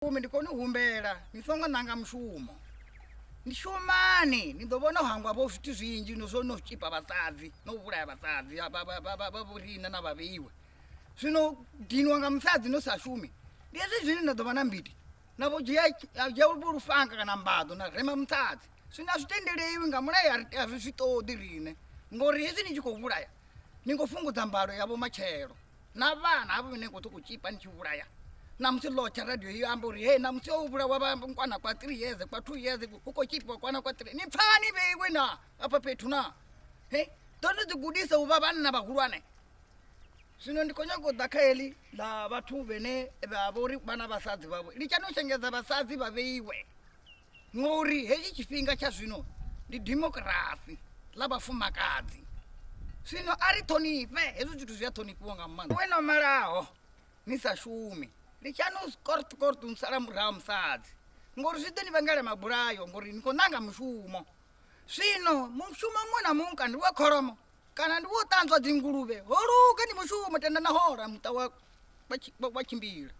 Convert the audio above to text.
Umi ndikoni humbela nisonga nanga Mishumo nishumani ndobona hangwa bo fiti zwinji no chipa basadzi no vula basadzi baburina na babiwe zwino dinwa nga msadzi no sashumi ndiyezi zwini ndobana mbiti nabo je ulufanga kana mbado na rema msadzi zwina zwitendelewi nga mulaya azvitodi rine ngori yezi ni chikovulaya ningofungudza mbalo yabo machero na vana avo vinenge tokuchipa nichivulaya namusilocha radio hiyo ambori hey namusovula wavangwana kwa 3 years kwa 2 years uko chipa kwana kwa 3 ni pfani veiwe na apa petu na hey tondo tigudisa uvavana na vahulwane zvino ndikonya kudakaeli la vathu vene vavori vana vasadzi vavo lichanoshengedza vasadzi vaveiwe ngori hechi chifhinga cha zvino ndi demokrasi la vafumakadzi zvino ari thonipe hezvo zvithu zviyathonipiwa nga mani wena malaho nisashumi lichano kort unsala muraho msadzi ngori zviteni vangale maburayo ngori nikonanga Mishumo zvino Mishumo mwana munka ndi wekholomo kana ndi wotanzwa dzinguluve holuka ndi Mishumo tenda na hora muta wa chimbira